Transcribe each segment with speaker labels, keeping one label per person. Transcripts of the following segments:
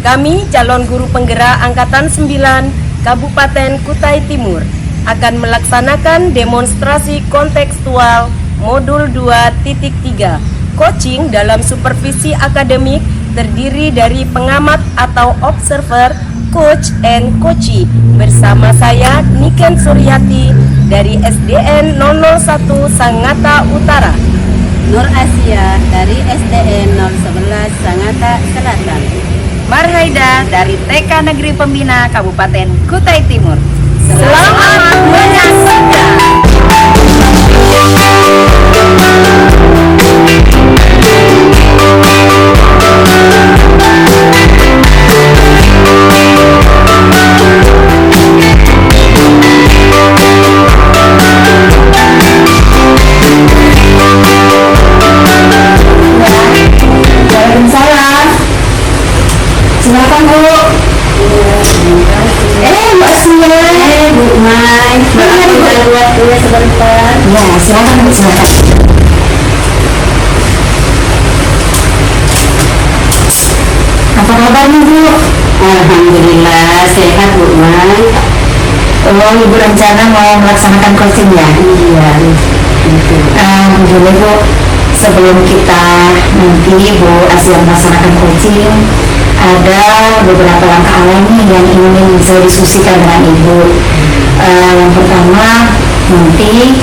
Speaker 1: Kami calon guru penggerak Angkatan 9 Kabupaten Kutai Timur akan melaksanakan demonstrasi kontekstual modul 2.3 coaching dalam supervisi akademik terdiri dari pengamat atau observer, coach, and coachee bersama saya Niken Suryati dari SDN 001 Sangatta Utara,
Speaker 2: Nur Asia dari SDN 011 Sangatta Selatan,
Speaker 3: Marhaida dari TK Negeri Pembina Kabupaten Kutai Timur.
Speaker 1: Selamat menyaksikan.
Speaker 4: Waalaikumsalam. Silakan Bu. Mbak Sia. Bu Mai. Maaf mengganggu waktunya sebentar. Ya, silakan Bu, silakan. Apa kabarnya Bu? Alhamdulillah sehat Bu Mai. Oh, Ibu rencana mau melaksanakan coaching ya? Iya. Boleh Bu. Sebelum kita nanti Bu Asia melaksanakan coaching, ada beberapa langkah awal nih yang ingin saya diskusikan dengan Ibu. Yang pertama, nanti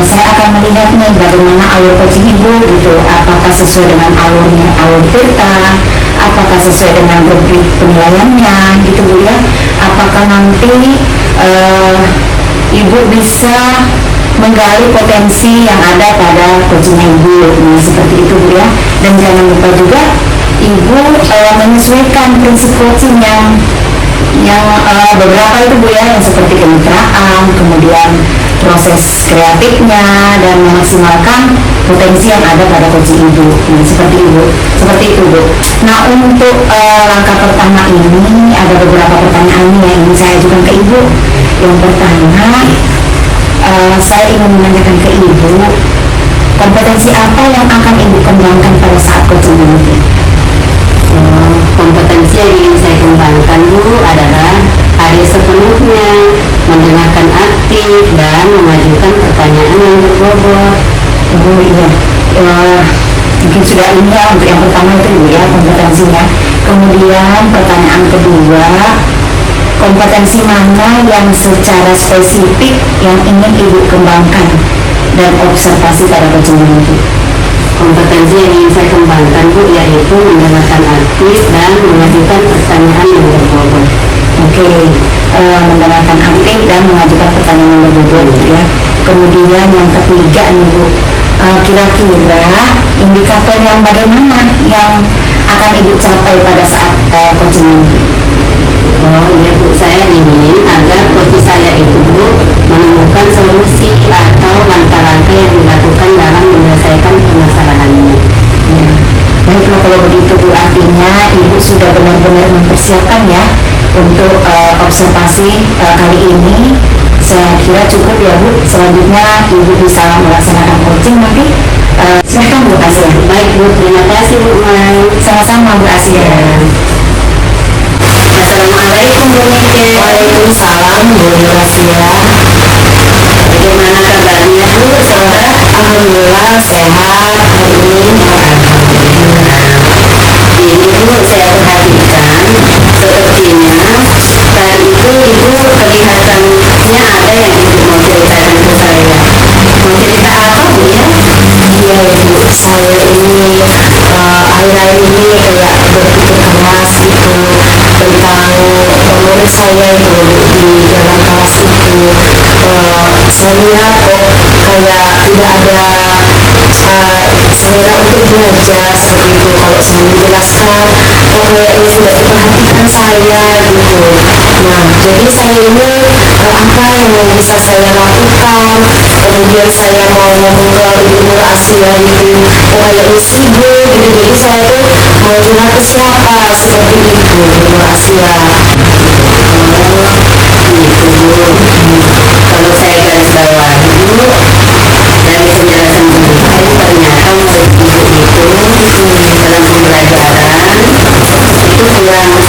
Speaker 4: saya akan melihat nih bagaimana alur coaching Ibu gitu. Apakah sesuai dengan alur Tirta, apakah sesuai dengan rubrik penilaiannya gitu Bu ya. Apakah nanti Ibu bisa menggali potensi yang ada pada coaching Ibu, nah, seperti itu Bu ya. Dan jangan lupa juga Ibu menyesuaikan prinsip coaching yang beberapa itu Bu ya, yang seperti kemitraan, kemudian proses kreatifnya, dan memaksimalkan potensi yang ada pada coaching Ibu. Nah, seperti itu Bu. Nah, untuk langkah pertama ini ada beberapa pertanyaan yang ingin saya ajukan ke Ibu. Yang pertama, saya ingin menanyakan ke Ibu, kompetensi apa yang akan Ibu kembangkan pada saat coaching nanti?
Speaker 2: kompetensi yang ingin saya kembangkan Bu adalah hadir sepenuhnya, mendengarkan aktif, dan mengajukan pertanyaan yang berbobot.
Speaker 4: Oh iya, mungkin sudah ini ya untuk yang pertama itu Ibu ya kompetensinya. Kemudian pertanyaan kedua, kompetensi mana yang secara spesifik yang ingin Ibu kembangkan dan observasi pada coaching nanti?
Speaker 2: Kompetensi yang ingin saya kembangkan Bu yaitu mendengarkan aktif dan mengajukan pertanyaan yang berbobot.
Speaker 4: Oke, mendengarkan aktif dan mengajukan pertanyaan yang berbobot ya. Kemudian yang ketiga nih Bu, kira-kira indikator yang bagaimana yang akan Ibu capai pada saat coaching nanti?
Speaker 2: Oh iya Bu, saya ingin agar coach saya itu Bu menemukan solusi atau langkah-langkah yang dilakukan dalam menyelesaikan permasalahannya.
Speaker 4: Ya. Baiklah kalau begitu Bu, artinya Ibu sudah benar-benar mempersiapkan ya untuk observasi kali ini. Saya kira cukup ya Bu. Selanjutnya Ibu bisa melaksanakan coaching nanti. Silahkan Bu Asia.
Speaker 2: Baik Bu, terima kasih Bu Mai.
Speaker 4: Sama-sama Bu Asia.
Speaker 2: Assalamualaikum Bu Nike.
Speaker 4: Waalaikumsalam Bu Asia.
Speaker 2: Bagaimana kabarnya Bu? Sehat?
Speaker 4: Alhamdulillah sehat.
Speaker 2: Ini Bu, saya perhatikan sepertinya tadi itu Ibu kelihatannya ada yang Ibu mau ceritakan ke saya. Mau cerita apa Bu ya?
Speaker 4: Iya Ibu, saya ini akhir-akhir ini kayak berpikir keras gitu tentang murid saya itu di dalam kelas itu. Saya lihat kok kayak tidak ada selera untuk belajar seperti itu. Kalau saya menjelaskan kok kayaknya tidak diperhatikan saya gitu. Nah, jadi saya ini apa yang bisa saya lakukan. Kemudian saya mau ngomong ke Ibu Nur Asia gitu, kayaknya sibuk gitu. Jadi saya tuh mau curhat ke siapa seperti itu Nur Asia.
Speaker 2: Gitu Bu. Kalau saya garis bawahi Bu, dari penjelasan Bu Mai, ternyata murid Ibu itu dalam pembelajaran itu kurang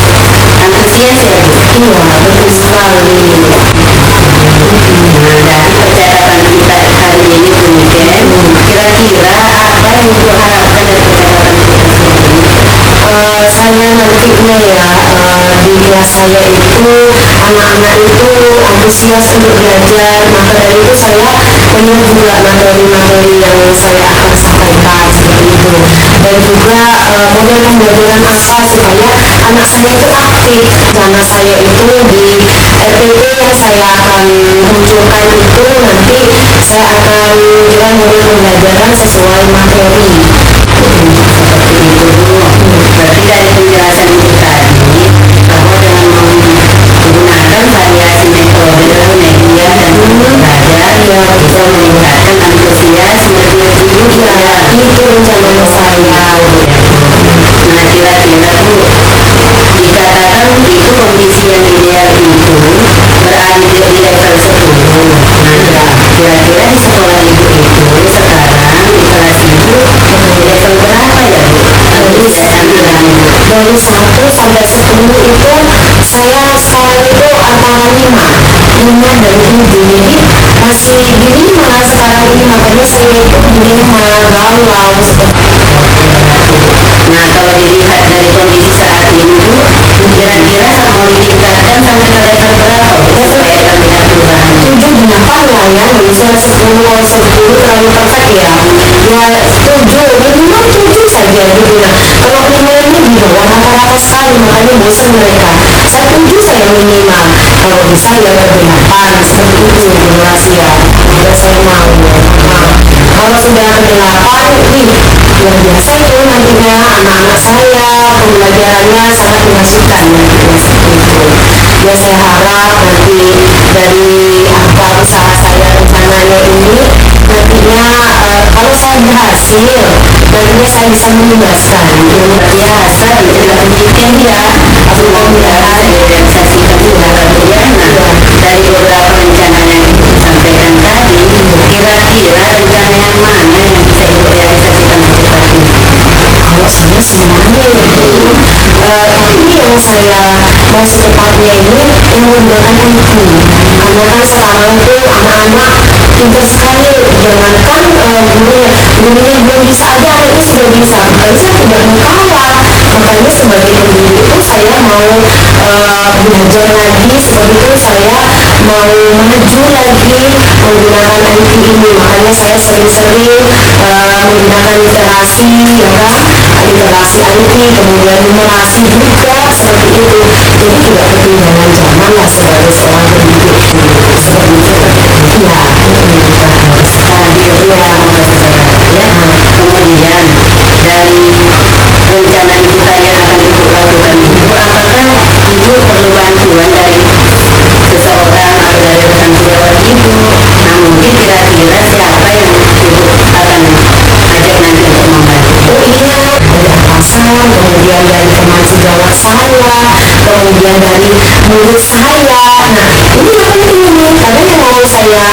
Speaker 2: antusias untuk belajar. Maka dari itu saya punya juga materi-materi yang saya akan sampaikan seperti itu. Dan juga model pembelajaran apa supaya anak saya itu aktif. Karena saya itu di RPP yang saya akan munculkan itu nanti saya akan menunjukkan model pembelajaran sesuai materi.
Speaker 4: Seperti itu Bu. Berarti dari penjelasan Ibu tadi bahwa dengan menggunakan variasi metode, media dan belajar bisa meningkatkan antusiasme Ibu ya.
Speaker 2: Itu rencana saya.
Speaker 4: Nah kira-kira Bu, dikatakan itu kondisi yang ideal itu berada di level 10. Nah kira-kira di sekolah Ibu itu sekarang di kelas Ibu di level berapa ya Bu?
Speaker 2: Dari 1 sampai 10 itu saya sekarang itu antara 5 dan 7, jadi masih di 5 sekarang ini, makanya saya itu di 5 galau seperti itu.
Speaker 4: Nah kalau dilihat dari kondisi saat ini Bu, kira-kira mau ditingkatkan sampai ke level berapa Bu supaya terlihat perubahan?
Speaker 2: 7 8 lah ya, misalnya 10 terlalu perfect ya. Ya 7, minimal 7 saja gitu. Nah, kalau 5 ini di bawah rata-rata sekali, makanya bosan mereka. Saya 7 saya minimal, kalau bisa ya lebih 8 seperti itu durasi ya. Dan saya mau. Nah, kalau sudah ke 8, luar biasa itu nantinya anak-anak saya pembelajarannya sangat dimasukkan nantinya seperti itu. Ya saya harap nanti dari apa usaha saya rencananya ini nantinya kalau saya berhasil nantinya saya bisa membebaskan ilmu
Speaker 4: Biasa itu pendidikan ya, belum biasa direalisasikan juga kemudian. Nah dari beberapa rencana yang Ibu sampaikan tadi, kira-kira rencana yang mana yang bisa Ibu realisasikan secepat ini?
Speaker 2: kalau saya semuanya ya tapi yang saya mau secepatnya ini yang menggunakan IT, karena kan sekarang tuh anak-anak pintar sekali, jangankan gurunya belum bisa aja anaknya sudah bisa, makanya saya tidak mau kalah. Makanya sebagai pendiri itu saya mau belajar lagi, seperti itu saya mau maju lagi menggunakan IT ini. Makanya saya sering-sering menggunakan literasi ya kan, literasi IT, kemudian numerasi juga seperti itu. Jadi tidak ketinggalan zaman lah sebagai seorang pendidik seperti itu. Ya,
Speaker 4: Tadi Ibu yang mempersesuaikan ya. Kemudian dari rencana Ibu tadi yang akan Ibu lakukan Ibu, apakah Ibu perlu bantuan dari seseorang atau dari rekan sejawat Ibu? Nah mungkin kira-kira siapa yang Ibu akan ajak nanti untuk membantu?
Speaker 2: oh iya, dari atasan, kemudian dari teman sejawat saya, kemudian dari murid saya. Nah ini yang penting ini, karena yang mau saya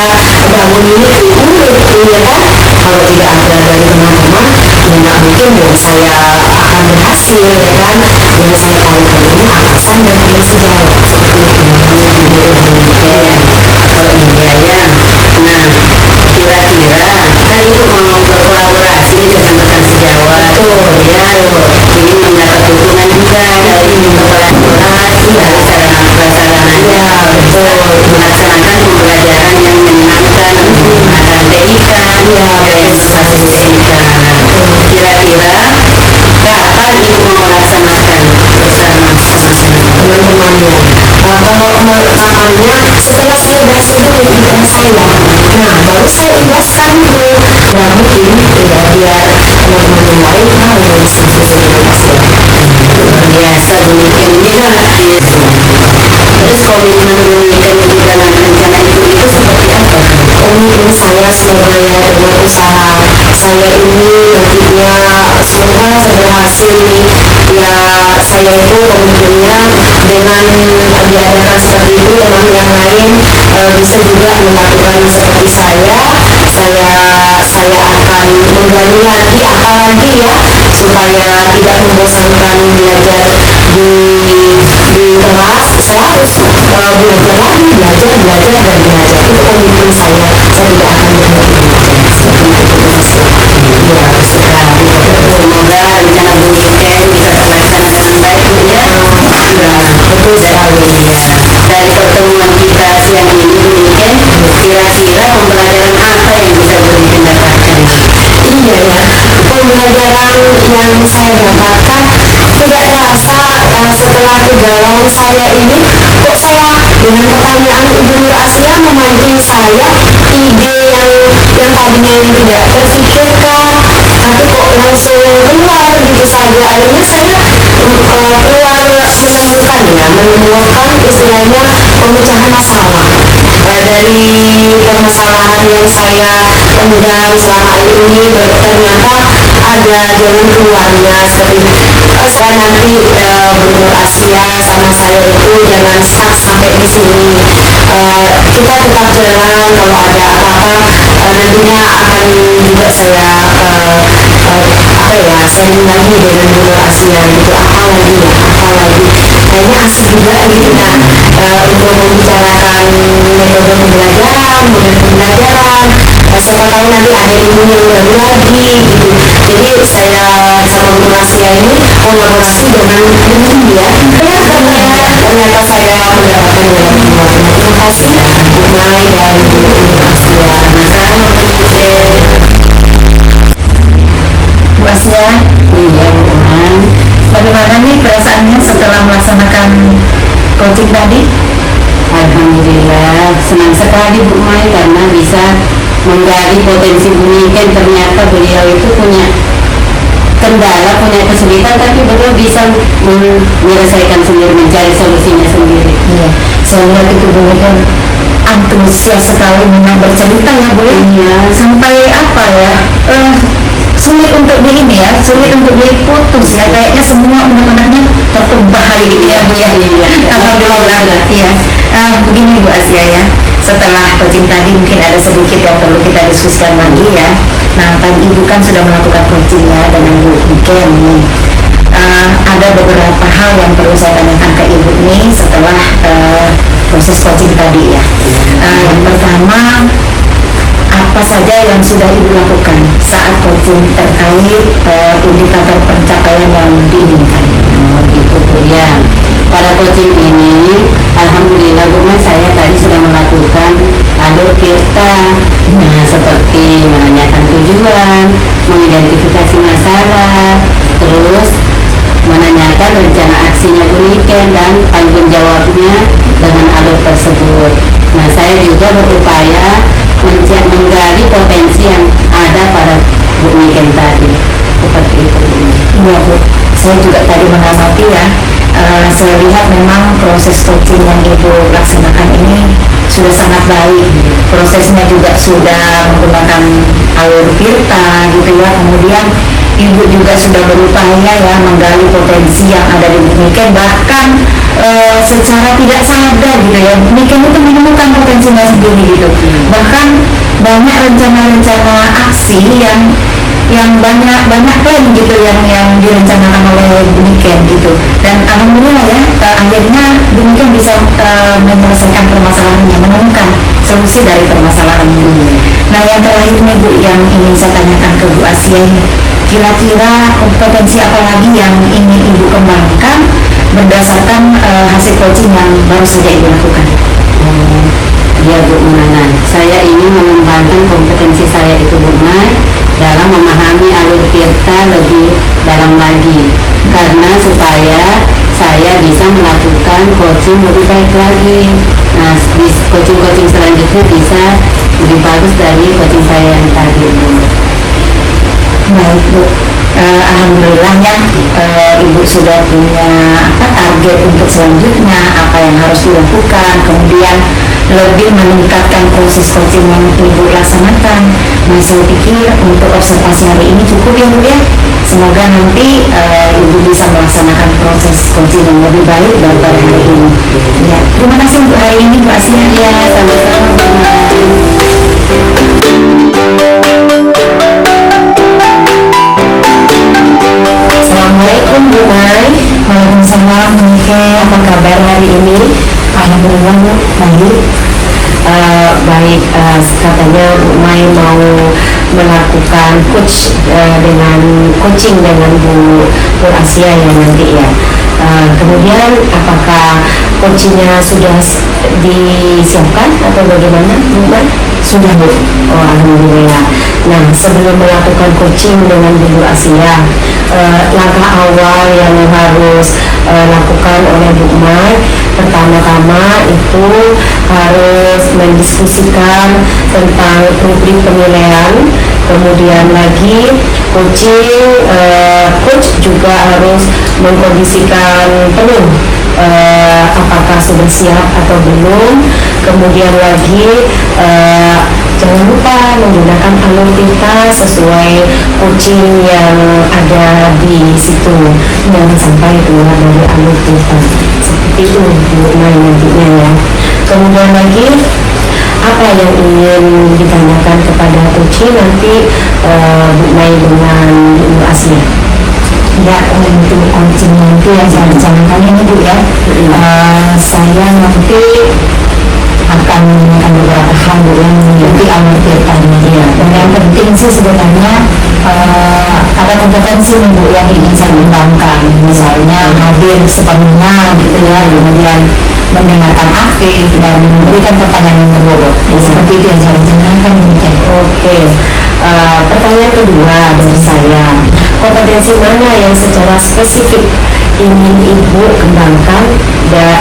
Speaker 2: bangun ini murid ya kan. Kalau tidak ada dari teman-teman ya nggak mungkin dong saya akan berhasil ya kan. Yang saya tahu ini atasan dan teman sejawat seperti itu.
Speaker 4: Kalau iya ya. Nah kira-kira kan Ibu mau berkolaborasi dengan rekan sejawat ya, ingin mendapat dukungan juga dari berkolaborasi dari sarana-prasarananya melaksanakan pembelajaran yang menyenangkan, menggunakan TIK dan SIK. Kira-kira kapan Ibu mau melaksanakan bersama
Speaker 2: teman-temannya. Kalau kapannya setelah saya berhasil mendidik saya, nah baru saya ikhlaskan itu. Ya mungkin ya biar teman-teman yang lain tahu dari sisi saya.
Speaker 4: biasa demikian juga. Terus komitmen demikian Ibu dalam rencana itu seperti apa?
Speaker 2: Komitmen saya semoga ya dengan usaha saya ini nantinya semoga saya berhasil nih. Ya saya itu komitmennya dengan diadakan seperti itu, teman yang lain bisa juga melakukan seperti saya akan menggali lagi apa lagi ya supaya tidak membosankan belajar di kelas. Saya harus belajar lagi, belajar dan belajar. Itu komitmen saya tidak akan berhenti belajar seperti itu. Ya sekali.
Speaker 4: Semoga rencana Bu Niken bisa terlaksana dengan baik Bu ya.
Speaker 2: Ya betul sekali.
Speaker 4: Dari pertemuan kita siang ini Bu
Speaker 2: tadinya yang tidak terfikirkan, tapi kok langsung keluar gitu saja. Akhirnya saya keluar menemukan istilahnya pemecahan masalah. Dari permasalahan yang saya pendam selama ini ternyata ada jalan keluarnya, seperti saya nanti benua Asia sama saya itu jangan stuck sampai di sini. Kita tetap jalan, kalau ada apa-apa nantinya akan juga saya sharing lagi dengan benua Asia gitu, apa lagi kayaknya asik juga gitu. Nah, untuk membicarakan metode pembelajaran, model pembelajaran, siapa tahu nanti ada ilmu yang baru lagi gitu. Jadi saya sama benua Asia ini kolaborasi dengan dia. Ternyata saya mendapatkan jalan keluar. Terima kasih Umay dan benua Asia.
Speaker 4: Bu Asia,
Speaker 2: Iya, Umay.
Speaker 4: bagaimana nih perasaannya setelah melaksanakan coaching tadi?
Speaker 2: Alhamdulillah, senang sekali Bu Mai karena bisa menggali potensi Bu Niken. Ternyata beliau itu punya kendala, punya kesulitan, tapi beliau bisa menyelesaikan sendiri, mencari solusinya sendiri.
Speaker 4: Iya, saya lihat itu Bu kan antusias sekali memang bercerita ya Bu.
Speaker 2: Iya.
Speaker 4: Sampai apa ya? Sulit untuk di ini ya, sulit untuk diputus ya, kayaknya semua undang-undangnya terubah hari ini ya Bu ya. Alhamdulillah. Iya. Begini Bu Asia ya, setelah coaching tadi mungkin ada sedikit yang perlu kita diskusikan lagi ya. Nah, tadi Ibu kan sudah melakukan coaching ya dengan Bu Niken nih. Ada beberapa hal yang perlu saya tanyakan ke Ibu nih setelah proses coaching tadi ya. Yang pertama, apa saja yang sudah Ibu lakukan saat coaching terkait indikator pencapaian yang diinginkan?
Speaker 2: Gitu Bu ya. Pada coaching ini, alhamdulillah Bu Mai, saya tadi sudah melakukan alur kita, seperti menanyakan tujuan, mengidentifikasi masalah, terus menanyakan rencana aksinya Bu Niken dan tanggung jawabnya dengan alur tersebut. Nah, saya juga berupaya menggali potensi yang ada pada Bu Niken tadi, seperti itu.
Speaker 4: Iya Bu, saya juga tadi mengamati ya. Saya lihat memang proses coaching yang Ibu laksanakan ini sudah sangat baik. Prosesnya juga sudah menggunakan alur Tirta gitu ya. Kemudian Ibu juga sudah berupaya ya menggali potensi yang ada di Bu Niken, bahkan secara tidak sadar gitu ya. Bu Niken itu menemukan potensinya sendiri gitu. Bahkan banyak rencana-rencana aksi yang banyak plan gitu yang direncanakan oleh Bu Niken gitu. Dan alhamdulillah ya, akhirnya Bu Niken bisa menyelesaikan permasalahannya, menemukan solusi dari permasalahan ini. Nah, yang terakhir nih Bu, yang ingin saya tanyakan ke Bu Asia ini, kira-kira kompetensi apa lagi yang ingin Ibu kembangkan berdasarkan hasil coaching yang baru saja Ibu lakukan?
Speaker 2: Ya Bu Mai, saya ingin mengembangkan kompetensi saya itu Bu Mai dalam memahami alur Tirta lebih dalam lagi, karena supaya saya bisa melakukan coaching lebih baik lagi. Nah, di coaching selanjutnya bisa lebih bagus dari coaching saya yang tadi Bu.
Speaker 4: Baik Bu, alhamdulillah ya, Ibu sudah punya target untuk selanjutnya, apa yang harus dilakukan, kemudian lebih meningkatkan proses coaching yang Ibu laksanakan. Nah, saya pikir untuk observasi hari ini cukup ya Bu ya. Semoga nanti Ibu bisa melaksanakan proses coaching yang lebih baik daripada hari ini. Ya, terima kasih untuk hari ini Bu Asia.
Speaker 2: Ya, sama-sama Bu Mai.
Speaker 4: Assalamualaikum Bu Mai. Waalaikumsalam Bu Niken. Apa kabar hari ini? Alhamdulillah Bu, baik.
Speaker 2: Baik, katanya Bu Mai mau melakukan coaching dengan Bu Asia ya nanti ya. Kemudian apakah coachingnya sudah disiapkan atau bagaimana Bu Mai?
Speaker 4: Sudah Bu.
Speaker 2: Oh, alhamdulillah. Nah, sebelum melakukan coaching dengan Bu Asia,
Speaker 4: langkah awal yang harus lakukan oleh Bu Mai. Pertama-tama itu harus mendiskusikan tentang rubrik penilaian, kemudian lagi coach juga harus mengkondisikan penuh apakah sudah siap atau belum. Kemudian lagi jangan lupa menggunakan alur tinta sesuai coaching yang ada di situ, jangan sampai keluar dari alur tinta seperti itu Bu Mai nantinya ya. Kemudian lagi apa yang ingin ditanyakan kepada coaching nanti Bu Mai dengan Bu Asia? Ya, untuk coaching nanti yang saya rencanakan ini Bu ya, saya nanti akan menanyakan beberapa hal Bu yang menjadi alur tinta ya. Dan yang penting sih sebenarnya ada kompetensi Bu yang ingin saya kembangkan, misalnya hadir sepenuhnya gitu ya, kemudian mendengarkan aktif dan memberikan pertanyaan yang berbobot. Seperti itu yang saya rencanakan. Oke. Pertanyaan kedua dari saya, kompetensi mana yang secara spesifik ingin Ibu kembangkan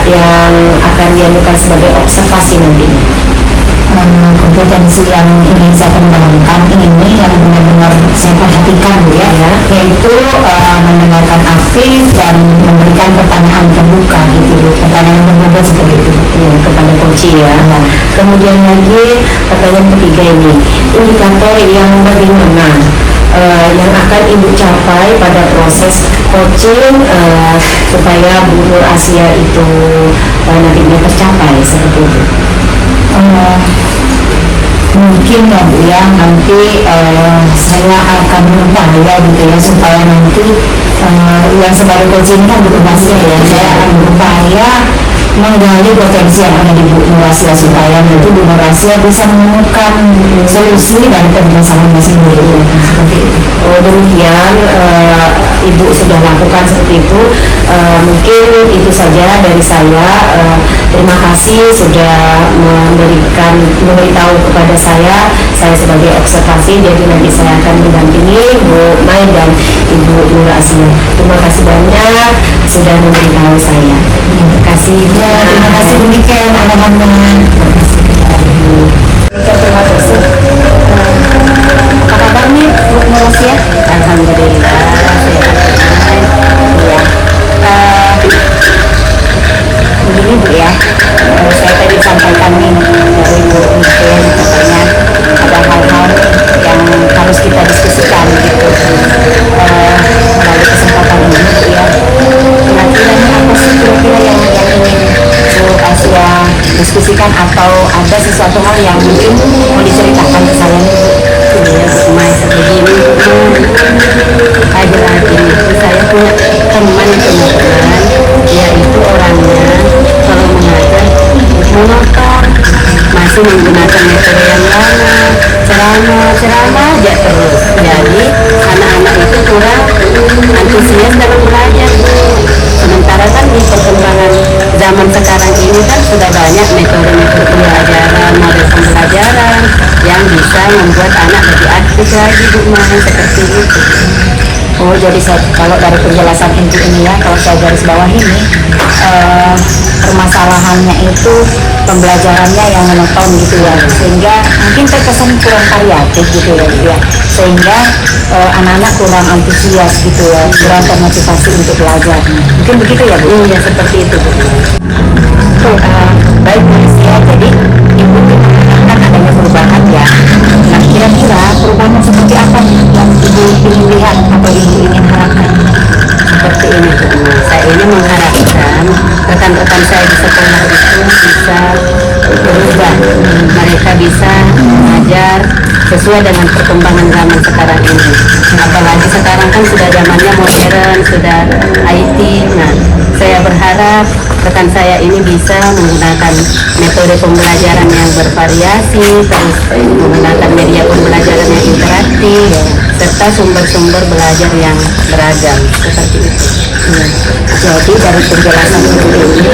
Speaker 4: yang akan dianukan sebagai observasi nantinya? Kompetensi yang ingin saya kembangkan ini yang benar-benar saya perhatikan Bu ya, yaitu mendengarkan aktif dan memberikan pertanyaan terbuka gitu Bu, pertanyaan terbuka seperti itu ya, kepada coach ya. Kemudian lagi pertanyaan ketiga ini, indikator yang bagaimana yang akan Ibu capai pada proses coaching supaya Bu Nur Asia itu nantinya tercapai seperti itu. Mungkin ya Bu ya, nanti saya akan berupaya gitu ya, supaya nanti yang sebagai coaching kan butuh Asia ya, saya akan berupaya menggali potensi yang ada di Bu Nur Asia supaya nanti Bu Nur Asia bisa menemukan solusi dari permasalahan sendiri seperti itu. Oh demikian, Ibu sudah lakukan seperti itu. Mungkin itu saja dari saya. Terima kasih sudah memberitahu kepada saya sebagai observasi. Jadi nanti saya akan mendampingi Bu Mai dan Ibu Nur Asia. Terima kasih banyak sudah memberitahu saya. Terima kasih. Terima kasih demikian anak-anak. Terima kasih. Apa kabar nih Bu Nur Asia? Alhamdulillah. Begini Bu ya, saya tadi sampaikan nih dari Bu mungkin katanya ada hal-hal yang harus kita diskusikan gitu melalui kesempatan ini Bu ya. Kira-kira apa sih kira-kira yang ingin Bu Asia diskusikan atau ada sesuatu hal yang mungkin mau diceritakan ke saya nih Bu? Ya Bu Mai sebegini lagi-lagi saya punya teman kebetulan dia itu orangnya kalau mengajar monoton, masih menggunakan metode yang lama, ceramah aja terus. Jadi anak-anak itu kurang antusias dalam belajar Bu. Sementara kan di perkembangan zaman sekarang ini kan sudah banyak metode-metode pembelajaran, model pembelajaran yang bisa membuat anak lebih aktif lagi Bu Mai, seperti itu. Oh jadi kalau dari penjelasan Ibu ini ya, kalau saya garis bawah ini permasalahannya itu pembelajarannya yang monoton gitu ya, sehingga mungkin terkesan kurang variatif gitu ya, sehingga anak-anak kurang antusias gitu ya, kurang termotivasi untuk belajar. Mungkin begitu ya Bu? Iya seperti itu Bu. Baik Bu Asia, jadi Ibu kan adanya perubahan ya. Nah kira-kira perubahan seperti apa yang Ibu ingin lihat atau Ibu ingin harapkan? Seperti ini Bu. Saya ini mengharapkan rekan-rekan saya di sekolah itu bisa berubah. Mereka bisa mengajar sesuai dengan perkembangan zaman sekarang ini. Apalagi sekarang kan sudah zamannya modern, sudah IT. Nah, saya berharap rekan saya ini bisa menggunakan metode pembelajaran yang bervariasi, terus menggunakan media pembelajaran yang interaktif, serta sumber-sumber belajar yang beragam seperti itu. Jadi dari penjelasan ini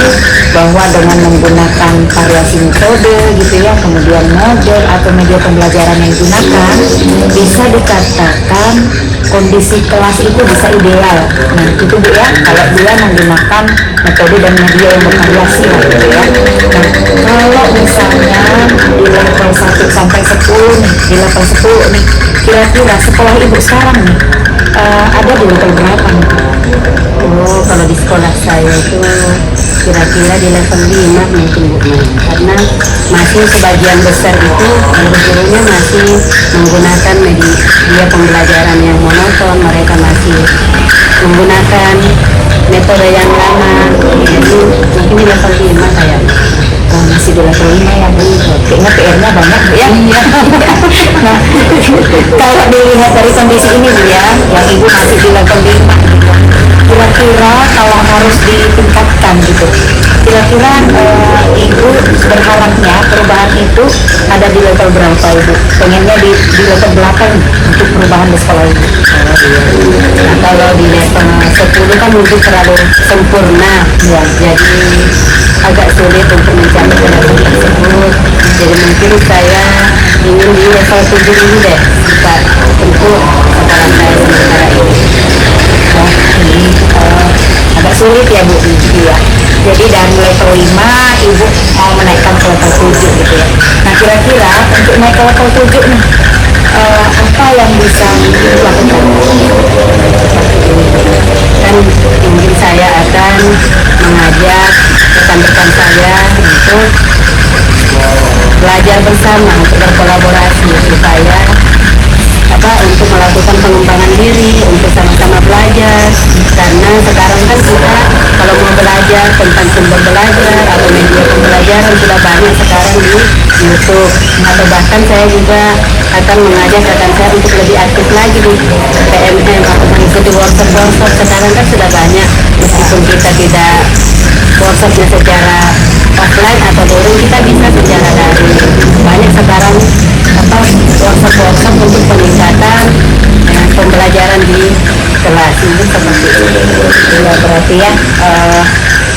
Speaker 4: bahwa dengan menggunakan variasi metode gitu ya, kemudian model atau media pembelajaran yang digunakan, bisa dikatakan kondisi kelas itu bisa ideal. Nah itu Bu ya, kalau dia menggunakan metode dan media yang bervariasi lah gitu ya. Nah kalau misalnya di level 1 sampai 10 nih, di level 10 nih, kira-kira sekolah Ibu sekarang nih ada di level berapa nih?
Speaker 2: Oh, kalau di sekolah saya itu kira-kira di level 5 mungkin Bu Mai. Karena masih sebagian besar itu guru-gurunya masih menggunakan media pembelajaran yang monoton, mereka masih menggunakan metode yang lama. Jadi mungkin di level 5 kayaknya.
Speaker 4: Oh, masih di level 5 ya Bu. Kayaknya PR-nya banyak Bu ya.
Speaker 2: Iya.
Speaker 4: Nah, kalau dilihat dari kondisi ini Bu ya, yang Ibu masih di level 5 gitu. Kira-kira kalau harus ditingkatkan gitu, kira-kira Ibu berharapnya perubahan itu ada di level berapa Ibu? Pengennya di level berapa untuk perubahan di sekolah Ibu?
Speaker 2: Nah, kalau di level 10 kan mungkin terlalu sempurna ya, jadi agak sulit untuk mencapai ke level tersebut. Jadi mungkin saya ingin di level 7 dulu deh Pak, untuk sekolah saya sementara ini.
Speaker 4: Oh, ini agak sulit ya Bu. Iya. Jadi dari level 5 Ibu mau menaikkan ke level 7 gitu ya. Nah kira-kira untuk naik ke level 7 nih apa yang bisa dilakukan?
Speaker 2: Dan mungkin saya akan mengajak rekan-rekan saya untuk belajar bersama, untuk berkolaborasi supaya untuk melakukan pengembangan diri, untuk sama-sama belajar. Karena sekarang kan kita kalau mau belajar tentang sumber belajar atau media pembelajaran sudah banyak sekarang di YouTube, atau bahkan saya juga akan mengajak rekan saya untuk lebih aktif lagi di PMM atau mengikuti workshop. Sekarang kan sudah banyak, meskipun kita tidak workshopnya secara offline atau daring, kita bisa secara daring. Banyak sekarang workshop untuk peningkatan pembelajaran di kelas itu seperti itu.
Speaker 4: Ya berarti ya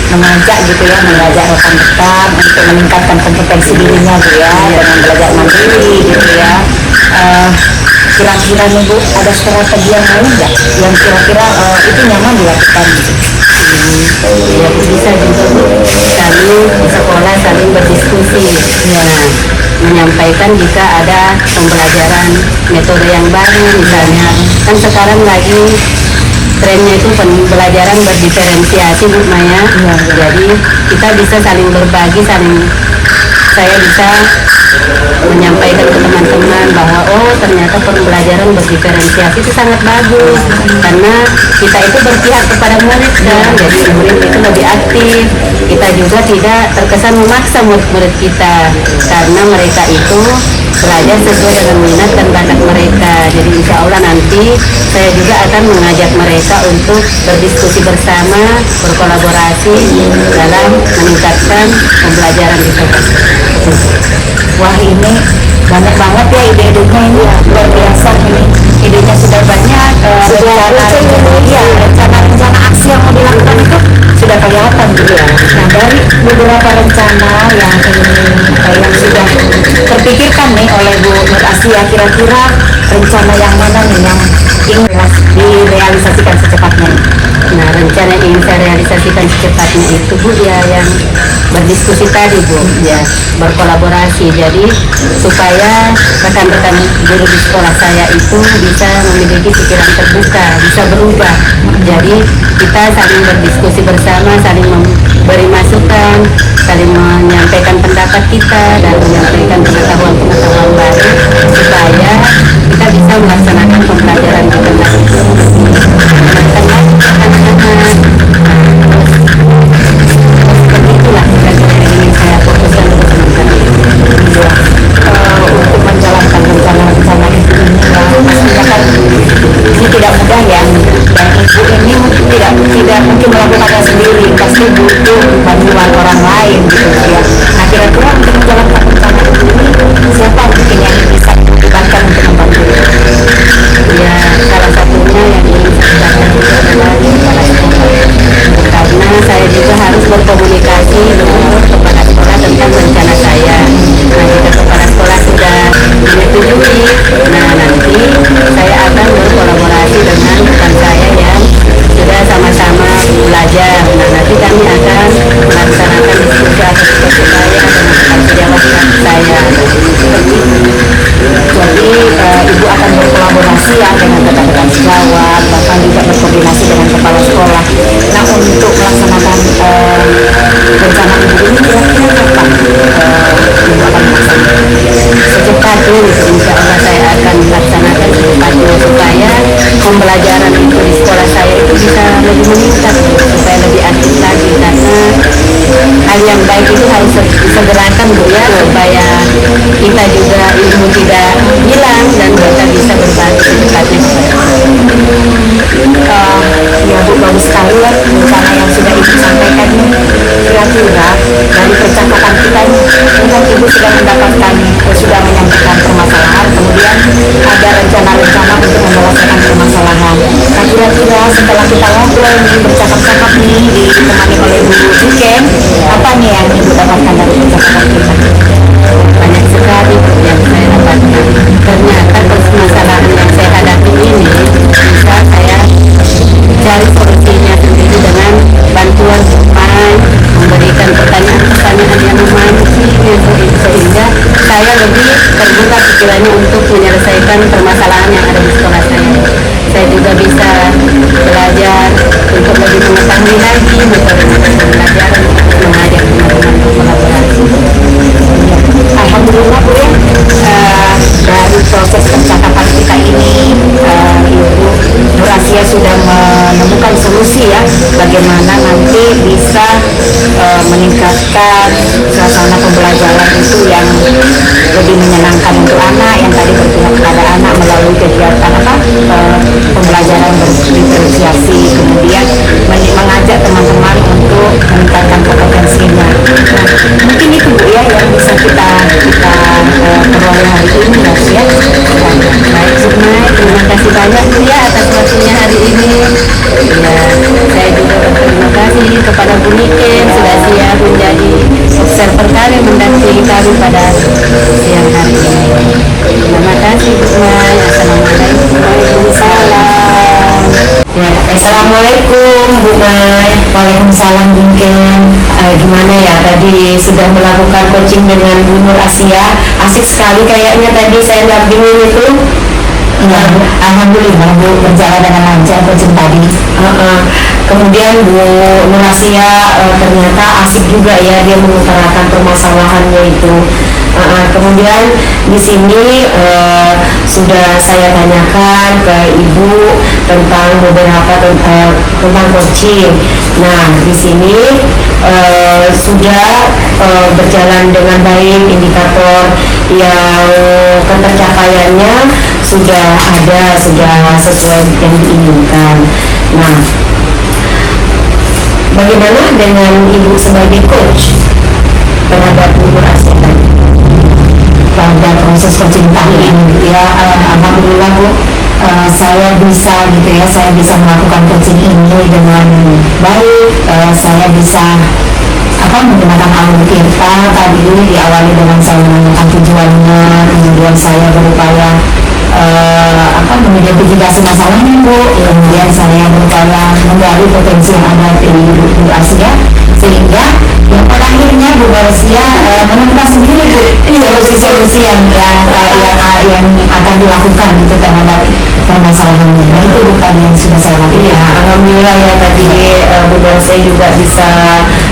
Speaker 4: mengajak gitu ya, mengajak rekan-rekan untuk meningkatkan kompetensi dirinya Bu ya, dengan belajar mandiri gitu ya. Kira-kira nih Bu, ada strategi yang lain nggak yang kira-kira itu nyaman dilakukan gitu?
Speaker 2: Ya bisa juga Bu, saling di sekolah saling berdiskusi ya, menyampaikan jika ada pembelajaran metode yang baru. Misalnya kan sekarang lagi trennya itu pembelajaran berdiferensiasi Bu Maya ya. Jadi kita bisa saling berbagi, saya bisa menyampaikan ke teman-teman bahwa oh ternyata pembelajaran berdiferensiasi itu sangat bagus, karena kita itu berpihak kepada murid kan, jadi murid itu lebih aktif, kita juga tidak terkesan memaksa murid-murid kita, karena mereka itu belajar sesuai dengan minat dan bakat mereka. Jadi insya Allah nanti saya juga akan mengajak mereka untuk berdiskusi bersama, berkolaborasi dalam meningkatkan pembelajaran di sekolah.
Speaker 4: Wah ini banyak banget ya ide-idenya, ini luar biasa ini. Idenya sudah banyak, rencana aksi yang mau dilakukan itu sudah kelihatan gitu ya. Nah dari beberapa rencana yang sudah terpikirkan nih oleh Bu Nur Asia, kira-kira rencana yang mana nih yang ingin direalisasikan secepatnya?
Speaker 2: Nah, rencana yang ingin saya realisasikan secepatnya itu Bu ya, yang berdiskusi tadi Bu ya, berkolaborasi. Jadi supaya rekan-rekan guru di sekolah saya itu bisa memiliki pikiran terbuka, bisa berubah. Jadi kita saling berdiskusi bersama, saling memberi masukan, saling menyampaikan pendapat kita dan menyampaikan pengetahuan-pengetahuan baru supaya kita bisa melaksanakan pembelajaran di kelas itu anak-anak. Seperti itulah kira-kira yang ingin saya fokuskan untuk teman-teman.
Speaker 4: Untuk menjalankan rencana-rencana itu ini ya, pastinya kan ini tidak mudah ya, dan Ibu ini tidak mungkin melakukannya sendiri, pasti butuh bantuan orang lain gitu ya. Nah kira-kira untuk menjalankan rencana ini siapa mungkin yang bisa Ibu akan berkolaborasi ya dengan rekan-rekan sejawat, bahkan juga berkoordinasi dengan kepala sekolah. Nah, untuk melaksanakan rencana Ibu ini kira-kira kapan Ibu akan melaksanakan?
Speaker 2: Secepatnya, insya Allah saya akan melaksanakan secepatnya supaya pembelajaran itu di sekolah saya itu bisa lebih meningkat, supaya lebih aktif lagi, karena hal yang baik itu harus disegerakan Bu ya, supaya kita juga ilmu tidak hilang dan kita bisa berbagi secepatnya.
Speaker 4: Ya Bu, bagus sekali ya rencana yang sudah Ibu sampaikan ini. Kira-kira dari percakapan kita ini, kan Ibu sudah mendapatkan, sudah menyampaikan permasalahan, kemudian ada rencana-rencana untuk menyelesaikan permasalahan. Nah, kira-kira setelah kita ngobrol nih, bercakap-cakap nih, ditemani oleh Bu Duken, apa nih yang Ibu dapatkan dari percakapan kita?
Speaker 2: Banyak sekali yang saya dapatkan. Ternyata permasalahan yang saya hadapi ini bisa saya cari solusinya sendiri dengan bantuan teman, memberikan pertanyaan-pertanyaan yang memancing, sehingga saya lebih terbuka pikirannya untuk menyelesaikan permasalahan yang ada di sekolah saya. Saya juga bisa belajar untuk lebih mengetahui lagi metode-metode pembelajaran untuk mengajak teman-teman berkolaborasi.
Speaker 4: Alhamdulillah Bu ya, dari proses percakapan kita ini Ibu Nur Asia sudah menemukan solusi ya, bagaimana nanti bisa meningkatkan suasana pembelajaran itu yang lebih menyenangkan untuk anak, yang tadi berpihak kepada anak melalui kegiatan pembelajaran berdiferensiasi, kemudian mengajak teman-teman untuk meningkatkan kompetensinya. Nah, mungkin itu Bu ya yang bisa kita peroleh hari ini ya.
Speaker 2: Baik Sukmai, terima kasih banyak Bu ya atas waktunya hari ini. Ya, saya juga berterima kasih kepada Bu Niken sudah siap menjadi observer kami, mendampingi kami pada siang hari ini. Terima kasih Sukmai. Assalamualaikum.
Speaker 4: Waalaikumsalam. Ya, Assalamualaikum Bu Mai. Waalaikumsalam Bu Ken. Gimana ya, tadi sudah melakukan coaching dengan Bu Nur Asia, asik sekali kayaknya tadi saya dampingin itu. Ya, Alhamdulillah Bu, berjalan dengan lancar coaching tadi. Kemudian Bu Nur Asia ternyata asik juga ya, dia mengutarakan permasalahannya itu. Kemudian di sini sudah saya tanyakan ke Ibu tentang beberapa tentang coaching. Nah, di sini sudah berjalan dengan baik, indikator yang ketercapaiannya sudah ada, sudah sesuai yang diinginkan. Nah, bagaimana dengan Ibu sebagai coach terhadap Bu Nur Asia tadi? Pada proses coaching tadi ini ya, alhamdulillah Bu, saya bisa gitu ya, saya bisa melakukan coaching ini dengan baik. Saya bisa menggunakan alur Tirta tadi diawali dengan saya menanyakan tujuannya, kemudian saya berupaya mengidentifikasi masalahnya Bu, kemudian saya berupaya menggali potensi yang ada di Bu Asia, sehingga yang pada akhirnya Bu Asia menemukan sendiri Bu solusi-solusi yang akan dilakukan gitu terhadap permasalahannya. Nah, itu bukan yang sudah saya lakukan. Ya, alhamdulillah ya tadi Bu Asia juga bisa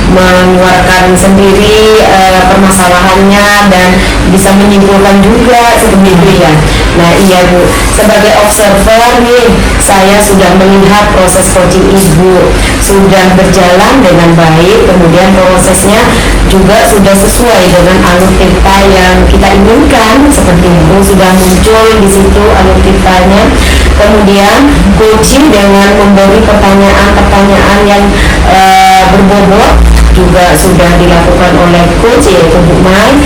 Speaker 4: mengeluarkan sendiri permasalahannya dan bisa menyimpulkan juga seperti itu ya. Nah iya Bu, sebagai observer nih, saya sudah melihat proses coaching Ibu sudah berjalan dengan baik, kemudian prosesnya juga sudah sesuai dengan alur Tirta yang kita inginkan, seperti itu sudah muncul di situ alur Tirtanya. Kemudian coaching dengan memberi pertanyaan-pertanyaan yang berbobot juga sudah dilakukan oleh coach yaitu Bu Mai,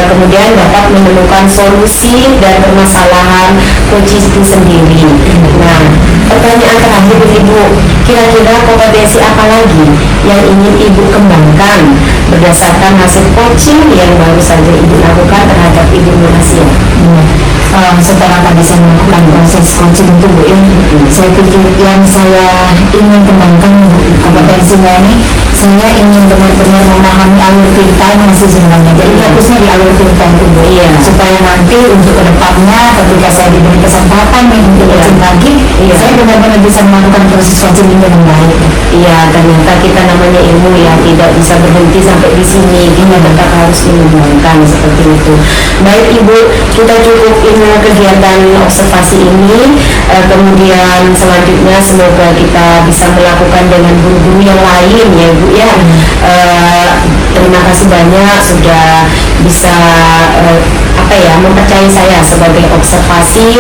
Speaker 4: kemudian dapat menemukan solusi dan permasalahan coach itu sendiri. Nah, pertanyaan terakhir Ibu, kira-kira kompetensi apa lagi yang ingin Ibu kembangkan berdasarkan hasil coaching yang baru saja Ibu lakukan terhadap Ibu Nur Asia? Setelah tadi saya melakukan proses coaching itu Bu, saya pikir yang saya ingin kembangkan kompetensinya ini, saya ingin benar-benar memahami alur ceritanya sih sebenarnya. Jadi fokusnya di alur cerita itu Bu.
Speaker 2: Iya.
Speaker 4: Supaya nanti untuk kedepannya ketika saya diberi kesempatan nih untuk coaching lagi, saya benar-benar bisa melakukan proses coaching ini dengan baik.
Speaker 2: Iya, ternyata kita namanya ilmu ya tidak bisa berhenti sampai di sini. Kita tetap harus mengembangkan seperti itu. Baik Ibu, kita cukupin kegiatan observasi ini. Kemudian selanjutnya semoga kita bisa melakukan dengan guru-guru yang lain ya Ibu ya. Terima kasih banyak sudah bisa mempercayai saya sebagai observasi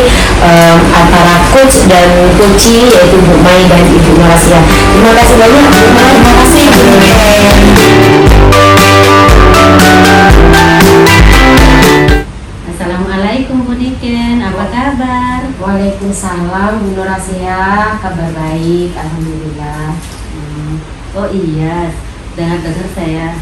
Speaker 2: antara coach dan coachee yaitu Bu Mai dan Ibu Nurasia. Terima kasih banyak Bu Mai. Terima kasih Bu Niken.
Speaker 5: Assalamualaikum Bu Niken, apa kabar?
Speaker 1: Waalaikumsalam Bu Nurasia, kabar baik, alhamdulillah.
Speaker 5: Oh iya, dengar-dengar saya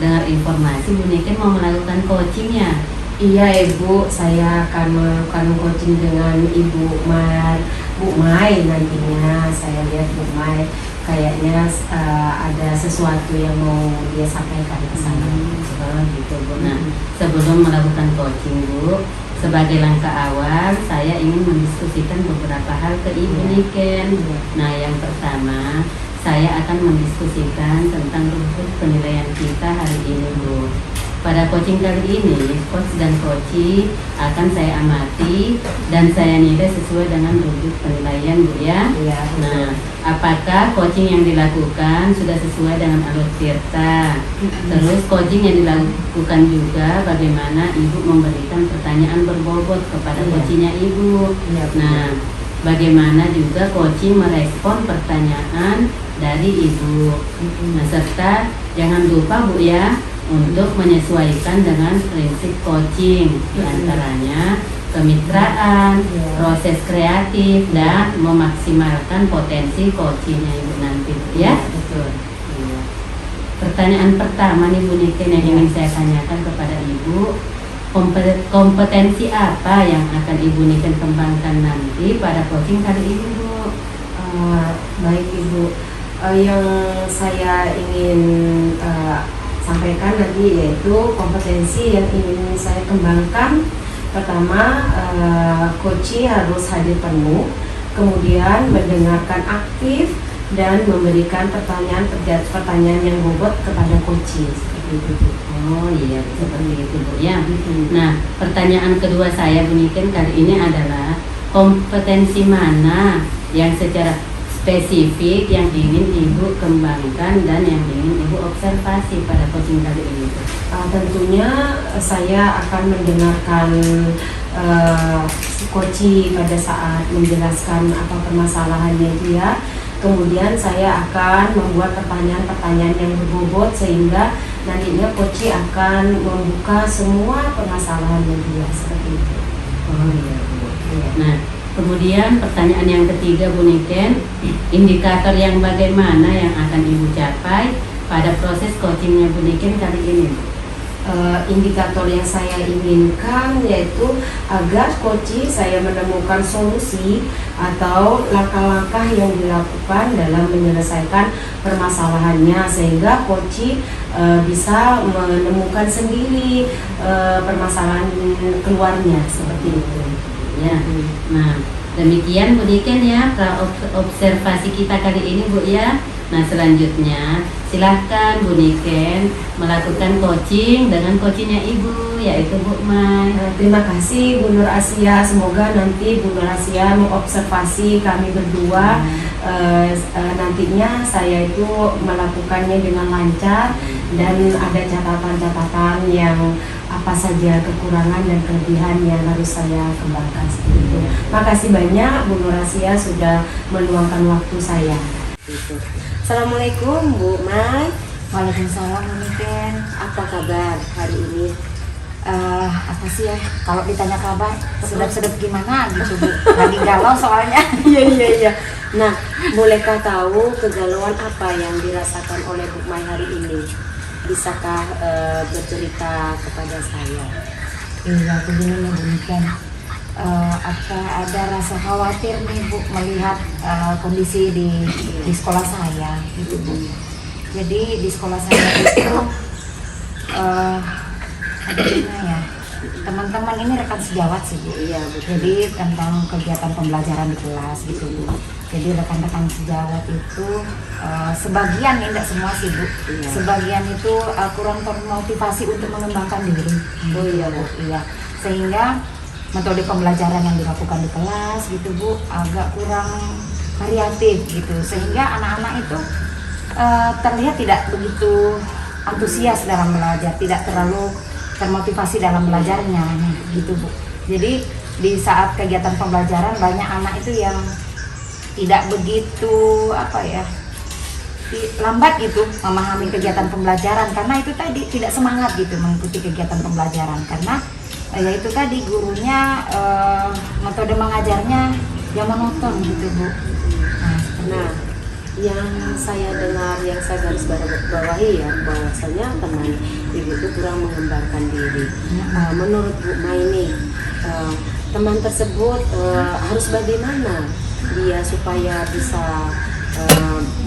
Speaker 5: dengar informasi Bu Niken mau melakukan coaching ya?
Speaker 1: Iya Ibu, saya akan melakukan coaching dengan Ibu Bu Mai nantinya. Saya lihat Bu Mai kayaknya ada sesuatu yang mau dia sampaikan ke saya.
Speaker 5: Gitu Bu. Nah, sebelum melakukan coaching Bu, sebagai langkah awal saya ingin mendiskusikan beberapa hal ke Ibu Niken. Nah, yang pertama saya akan mendiskusikan tentang rumput penilaian kita hari ini Bu. Pada coaching kali ini, coach dan coachee akan saya amati dan saya nilai sesuai dengan rumput penilaian Bu ya.
Speaker 1: Iya.
Speaker 5: Nah, apakah coaching yang dilakukan sudah sesuai dengan alur tirta? Terus coaching yang dilakukan juga bagaimana Ibu memberikan pertanyaan berbobot kepada coachingnya Ibu. Nah, bagaimana juga coaching merespon pertanyaan dari Ibu. Nah, serta jangan lupa Bu ya untuk menyesuaikan dengan prinsip coaching, diantaranya kemitraan, proses kreatif, dan memaksimalkan potensi coachingnya Ibu nanti Bu ya.
Speaker 1: Betul.
Speaker 5: Iya. Pertanyaan pertama nih Bu Niken yang ingin saya tanyakan kepada Ibu, kompetensi apa yang akan Ibu Niken kembangkan nanti pada coaching kali ini Bu?
Speaker 1: Baik Ibu, yang saya ingin sampaikan nanti yaitu kompetensi yang ingin saya kembangkan. Pertama, coachee harus hadir penuh, kemudian mendengarkan aktif dan memberikan pertanyaan yang bobot kepada coachee. Seperti itu.
Speaker 5: Oh iya, seperti itu Bu ya. Nah, pertanyaan kedua saya Bu Niken kali ini adalah kompetensi mana yang secara spesifik yang ingin Ibu kembangkan dan yang ingin Ibu observasi pada coaching kali ini?
Speaker 1: Tentunya saya akan mendengarkan coachee pada saat menjelaskan apa permasalahannya dia. Kemudian saya akan membuat pertanyaan-pertanyaan yang berbobot sehingga nantinya coachee akan membuka semua permasalahannya dia seperti itu.
Speaker 5: Oh iya Bu. Nah, kemudian pertanyaan yang ketiga Bu Niken, indikator yang bagaimana yang akan Ibu capai pada proses coachingnya Bu Niken kali ini?
Speaker 1: Indikator yang saya inginkan yaitu agar coachee saya menemukan solusi atau langkah-langkah yang dilakukan dalam menyelesaikan permasalahannya sehingga coachee bisa menemukan sendiri permasalahan keluarnya seperti itu.
Speaker 5: Ya. Nah, demikian Bu Niken ya observasi kita kali ini Bu ya. Nah, selanjutnya silahkan Bu Niken melakukan coaching dengan coachingnya Ibu yaitu Bu Mai.
Speaker 1: Terima kasih Bu Nur Asia, semoga nanti Bu Nur Asia mengobservasi kami berdua. Nantinya saya itu melakukannya dengan lancar dan ada catatan-catatan yang apa saja kekurangan dan kelebihan yang harus saya kembangkan seperti itu. Makasih banyak Bu Nur Asia sudah meluangkan waktu saya. Assalamualaikum Bu Mai.
Speaker 4: Waalaikumsalam Bu Niken.
Speaker 1: Apa kabar hari ini?
Speaker 4: Apa sih ya, kalau ditanya kabar sedap-sedap gimana gitu Bu, lagi galau soalnya.
Speaker 1: Iya. Nah, bolehkah tahu kegalauan apa yang dirasakan oleh Bu Mai hari ini? Bisakah bercerita kepada saya?
Speaker 4: Iya, begini ya Bu Niken, ada rasa khawatir nih Bu melihat kondisi di sekolah saya gitu Bu. Jadi di sekolah saya itu ada gimana ya, teman-teman ini rekan sejawat sih Bu.
Speaker 1: Iya, betul.
Speaker 4: Jadi tentang kegiatan pembelajaran di kelas gitu Bu. Jadi rekan-rekan sejawat itu sebagian, tidak semua sih Bu.
Speaker 1: Iya.
Speaker 4: Sebagian itu kurang termotivasi untuk mengembangkan diri.
Speaker 1: Oh iya, Bu.
Speaker 4: Iya. Sehingga metode pembelajaran yang dilakukan di kelas gitu Bu agak kurang variatif gitu. Sehingga anak-anak itu terlihat tidak begitu antusias dalam belajar, tidak terlalu termotivasi dalam belajarnya gitu Bu. Jadi di saat kegiatan pembelajaran banyak anak itu yang tidak begitu lambat gitu memahami kegiatan pembelajaran, karena itu tadi tidak semangat gitu mengikuti kegiatan pembelajaran, karena ya itu tadi gurunya metode mengajarnya yang monoton gitu Bu.
Speaker 1: Nah, yang saya dengar, yang saya garis bawahi ya, bahwasanya teman ibu itu kurang mengembangkan diri. Menurut Bu Maini, teman tersebut harus bagaimana dia supaya bisa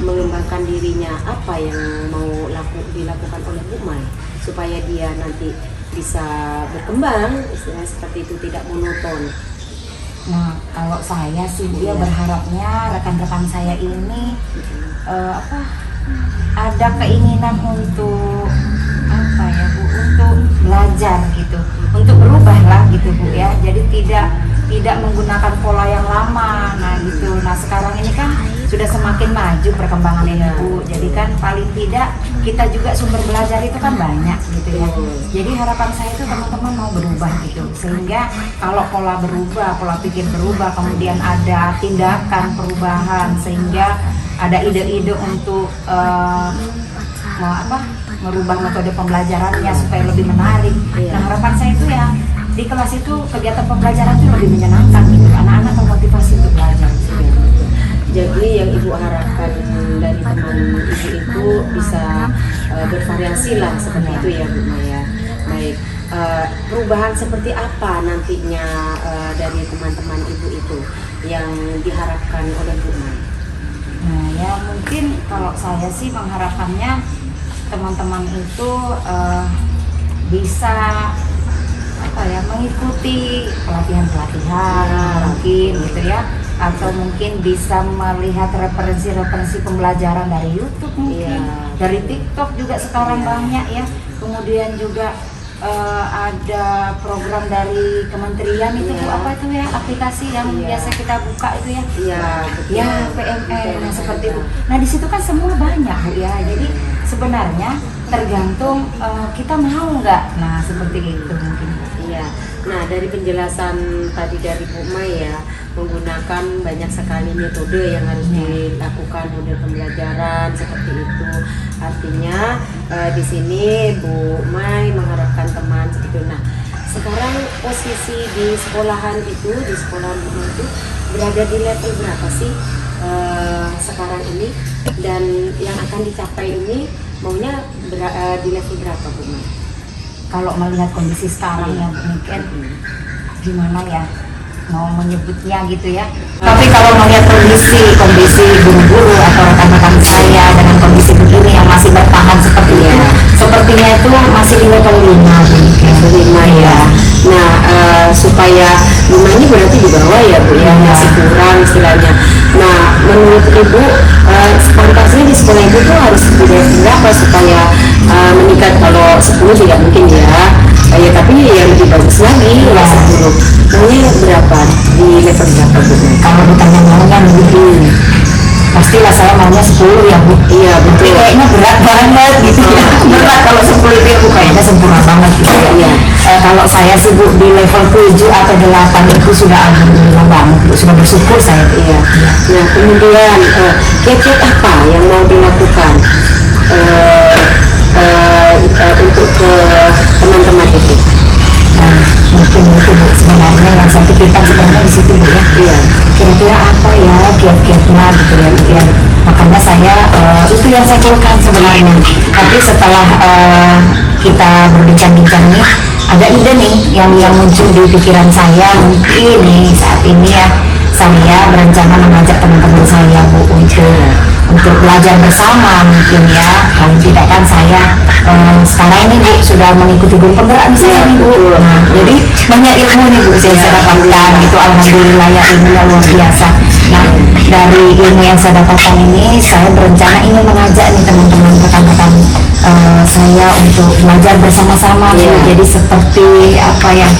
Speaker 1: mengembangkan dirinya? Apa yang mau dilakukan oleh Bu Mai supaya dia nanti bisa berkembang, istilahnya seperti itu, tidak monoton?
Speaker 4: Nah, kalau saya sih dia berharapnya rekan-rekan saya ini ada keinginan untuk untuk belajar gitu, untuk berubah lah gitu Bu ya. Jadi tidak menggunakan pola yang lama. Nah gitu. Nah sekarang ini kan sudah semakin maju perkembangan ini Bu. Jadi kan paling tidak kita juga sumber belajar itu kan banyak gitu ya. Jadi harapan saya itu teman-teman mau berubah gitu. Sehingga kalau pola berubah, pola pikir berubah, kemudian ada tindakan perubahan, sehingga ada ide-ide untuk merubah metode pembelajarannya supaya lebih menarik. Nah harapan saya itu ya di kelas itu kegiatan pembelajaran itu lebih menyenangkan gitu. Anak-anak termotivasi untuk belajar.
Speaker 1: Jadi yang Ibu harapkan dari teman Ibu itu bisa bervariasi lah seperti itu ya Bu Maya. Baik, perubahan seperti apa nantinya dari teman-teman Ibu itu yang diharapkan oleh Bu Maya?
Speaker 4: Nah ya mungkin kalau saya sih mengharapkannya teman-teman itu bisa mengikuti pelatihan-pelatihan mungkin gitu ya, atau mungkin bisa melihat referensi-referensi pembelajaran dari YouTube mungkin, dari TikTok juga sekarang banyak ya. Kemudian juga ada program dari kementerian itu Bu, apa itu ya, aplikasi yang biasa kita buka itu ya, PMN, nah seperti itu. Nah di situ kan semua banyak Bu ya. Jadi sebenarnya tergantung kita mau nggak, nah seperti itu mungkin.
Speaker 1: Iya. Nah dari penjelasan tadi dari Bu Mai ya, menggunakan banyak sekali metode yang harus dilakukan, model pembelajaran seperti itu. Artinya di sini Bu Mai mengharapkan teman seperti itu. Nah sekarang posisi di sekolahan itu, di sekolahan Bu Mai itu berada di level berapa sih sekarang ini, dan yang akan dicapai ini maunya di level berapa Bu Mai?
Speaker 4: Kalau melihat kondisi sekarang yang mungkin gimana ya mau menyebutnya gitu ya. Tapi kalau melihat kondisi guru-guru atau rekan-rekan saya dengan kondisi begini yang masih bertahan seperti itu, sepertinya itu masih di level 5 ya.
Speaker 1: Nah supaya 5 ini berarti di bawah ya Bu ya, masih kurang istilahnya. Nah menurut Ibu pantasnya di sekolah Ibu tuh harus berapa supaya meningkat? Kalau 10 tidak mungkin ya, tapi ya lebih bagus lagi lah 10. Maunya berapa, di level berapa Bu?
Speaker 4: Kalau ditanya maunya lebih, pastilah saya maunya 10 ya Bu.
Speaker 1: Iya betul.
Speaker 4: Kayaknya berat banget gitu ya. Berat kalau 10 itu ya Bu, kayaknya sempurna banget gitu ya. Kalau saya sih Bu di level 7 atau 8 itu sudah alhamdulillah banget Bu, sudah bersyukur saya.
Speaker 1: Iya. Nah kemudian kiat-kiat apa yang mau dilakukan untuk ke teman-teman itu?
Speaker 4: Nah, mungkin itu Bu sebenarnya yang saya pikirkan sebenarnya di situ Bu ya.
Speaker 1: Iya.
Speaker 4: Kira-kira apa ya kiat-kiatnya gitu ya. Makanya saya itu yang saya keluhkan sebenarnya. Tapi setelah kita berbincang-bincang nih, ada ide nih yang muncul di pikiran saya. Mungkin nih saat ini ya saya berencana mengajak teman-teman saya Bu untuk untuk belajar bersama mungkin ya. Kalau tidak kan saya sekarang ini Bu sudah mengikuti guru penggerak misalnya nih Bu. Nah, jadi banyak ilmu nih Bu saya dapatkan gitu, alhamdulillah ya, ilmunya luar biasa. Nah, dari ilmu yang saya dapatkan ini saya berencana ingin mengajak nih teman-teman rekan-rekan saya untuk belajar bersama-sama Bu. Jadi seperti apa yang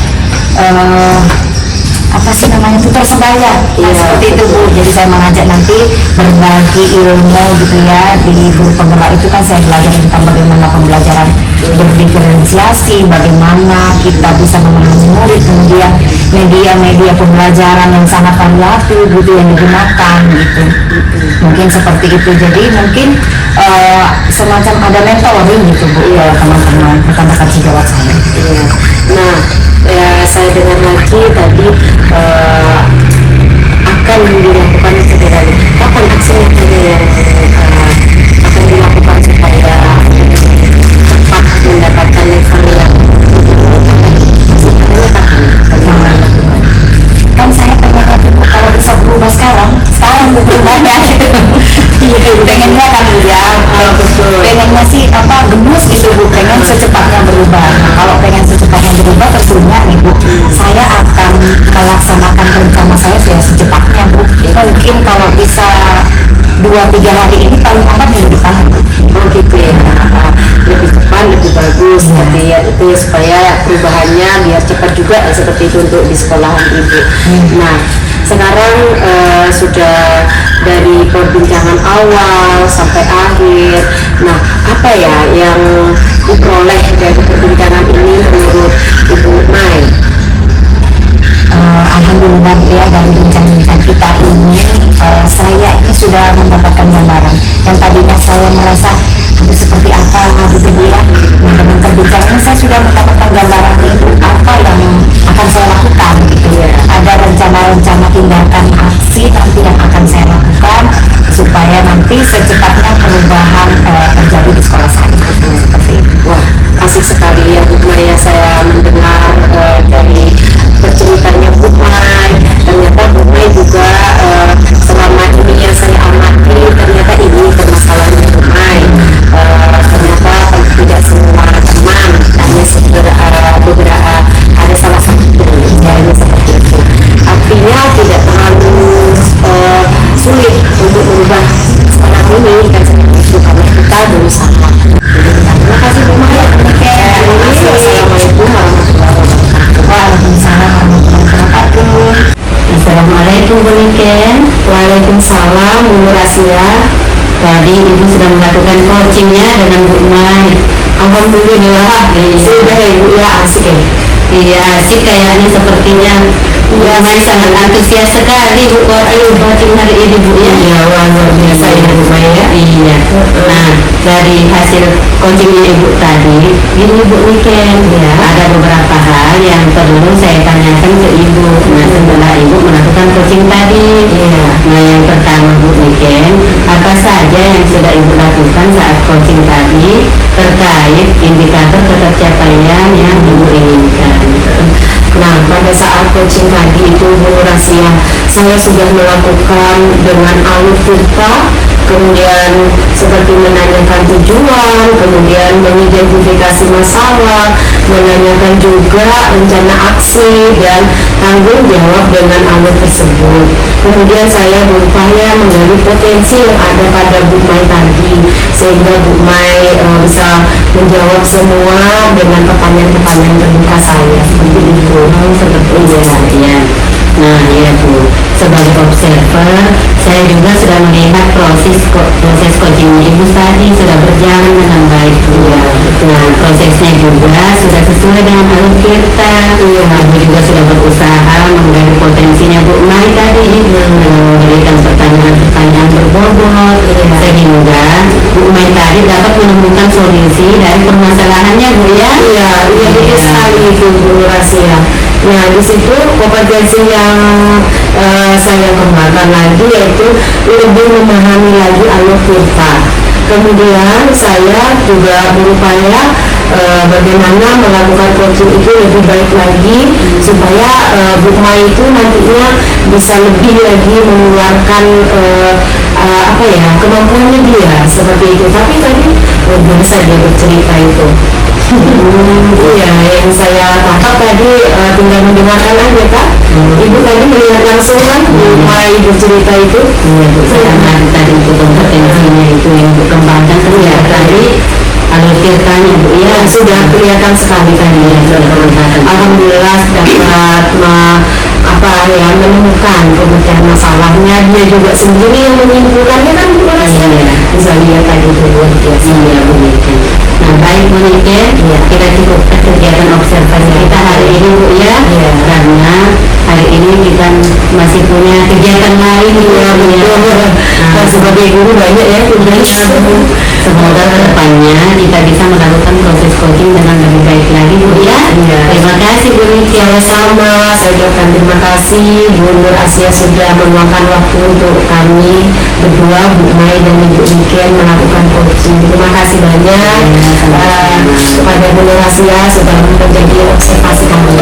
Speaker 4: apa sih namanya, tutor sebaya, seperti itu Bu. Jadi saya mengajak nanti berbagi ilmu gitu ya. Di guru penggerak itu kan saya belajar tentang bagaimana pembelajaran berdiferensiasi, bagaimana kita bisa memahami murid, kemudian media-media pembelajaran yang sangat variatif gitu yang digunakan gitu. Mungkin seperti itu. Jadi mungkin semacam ada mentoring gitu Bu ya teman-teman rekan-rekan sejawat saya.
Speaker 1: Nah, saya dengar lagi tadi akan dilakukan segera. Kapan aksinya yang akan dilakukan supaya cepat mendapatkan level yang
Speaker 4: kan saya pengen kalau bisa berubah sekarang berubahnya gitu. Pengennya kan Bu ya, pengennya sih apa gemus gitu Bu, pengen secepatnya berubah. Nah, kalau pengen secepatnya berubah tentunya nih Bu, saya akan melaksanakan rencana saya secepatnya Bu. Mungkin kalau bisa 2-3 hari ini paling lambat minggu depan Bu.
Speaker 1: oh gitu ya, lebih cepat lebih bagus tapi ya itu supaya perubahannya biar cepat juga seperti itu untuk di sekolahan Ibu. Nah, sekarang sudah dari perbincangan awal sampai akhir. Nah, apa ya yang diperoleh dari perbincangan ini menurut Ibu Mai?
Speaker 4: Alhamdulillah ya, dari bincang-bincang kita ini saya ini sudah mendapatkan gambaran yang tadinya saya merasa seperti apa gitu ya. Dengan perbincangan ini saya sudah mendapatkan gambaran itu apa yang akan saya lakukan gitu ya. Ada rencana-rencana tindakan aksi nanti yang akan saya lakukan supaya nanti secepatnya perubahan terjadi di sekolah saya seperti itu.
Speaker 1: Wah, asik sekali ya Bu Mai, saya mendengar dari berceritanya Bu Mai. Ternyata Bu Mai juga selama ini yang saya amati, ternyata ini permasalahannya Bu Mai. Ternyata tidak semua teman, hanya beberapa ada salah satu yang seperti itu. Artinya tidak terlalu sulit untuk merubah sekarang ini kan seperti itu, karena kita berusaha. Terima kasih Bu Mai. Assalamualaikum warahmatullahi wabarakatuh.
Speaker 4: Waalaikumsalam warahmatullahi wabarakatuh.
Speaker 5: Assalamualaikum Bu Niken.
Speaker 1: Waalaikumsalam Bu Nurasia.
Speaker 5: Tadi Ibu sudah melakukan coachingnya dengan Bu Mai.
Speaker 1: Alhamdulillah, sudah ya Bu ya, asik ya.
Speaker 5: Iya, asik kayaknya sepertinya. Bu Mai sangat antusias sekali Bu coaching hari ini Bu ya.
Speaker 1: Iya, luar biasa ya Bu Mai ya.
Speaker 5: Iya. Nah, dari hasil coachingnya Ibu tadi, ini Bu Niken, ya, ada beberapa hal yang perlu saya tanyakan ke Ibu. Nah, setelah Ibu melakukan coaching tadi, nah yang pertama Bu Niken, apa saja yang sudah Ibu lakukan saat coaching tadi terkait indikator tercapaian yang Ibu inginkan?
Speaker 1: Nah, pada saat coaching tadi itu Bu Nurasia, saya sudah melakukan dengan alur kita, kemudian seperti menanyakan tujuan, kemudian mengidentifikasi masalah, menanyakan juga rencana aksi dan tanggung jawab dengan alur tersebut. Kemudian saya berupaya menggali potensi yang ada pada Bu Mai tadi, sehingga Bu Mai bisa menjawab semua dengan pertanyaan-pertanyaan terbuka saya, seperti itu.
Speaker 5: Seperti itu ya. Nah ya Bu, sebagai observer, saya juga sudah melihat proses coaching Ibu tadi sudah berjalan dengan baik Bu ya. Nah, prosesnya juga sudah sesuai dengan alur kita. Ibu juga sudah berusaha menggali potensinya Bu Mai tadi, memberikan pertanyaan-pertanyaan berbobot, sehingga Bu Mai tadi dapat menemukan solusi dari permasalahannya Bu ya.
Speaker 1: Iya, betul sekali itu Bu Nurasia. Nah, di situ kompetensi yang saya kembangkan lagi yaitu lebih memahami lagi alur kita. Kemudian saya juga berupaya bagaimana melakukan coaching itu lebih baik lagi supaya Bu Mai itu nantinya bisa lebih lagi mengeluarkan
Speaker 4: apa ya, kemampuannya dia seperti itu. Tapi tadi biasa dia bercerita itu. Iya, yang saya tangkap tadi tinggal mendengarkan aja Kak. Ibu tadi melihat langsung kan mulai bercerita itu.
Speaker 5: Iya Bu, karena tadi itu kompetensinya itu yang Bu kembangkan kan ya tadi alur tirtanya Bu ya.
Speaker 4: Sudah kelihatan sekali tadi ya. Alhamdulillah dapat menemukan pemecahan masalahnya. Dia juga sendiri yang menyimpulkannya kan Bu Rasia. Bisa lihat tadi itu luar biasa.
Speaker 5: Iya Bu Nike. Nah baik Bu Nike, kita cukupkan kegiatan observasi kita hari ini Bu ya. Karena hari ini kita masih punya kegiatan lain ya Bu ya.
Speaker 4: Nah, sebagai guru banyak ya tugasnya.
Speaker 5: Semoga kedepannya kita bisa melakukan proses coaching dengan lebih baik lagi Bu ya. Terima kasih Bu Nike.
Speaker 4: Sama-sama, saya ucapkan terima kasih Bu Nur Asia sudah meluangkan waktu untuk kami berdua, Bu Mai dan Ibu Niken melakukan coaching. Terima kasih banyak kepada Bu Nur Asia sudah menjadi observasi kami.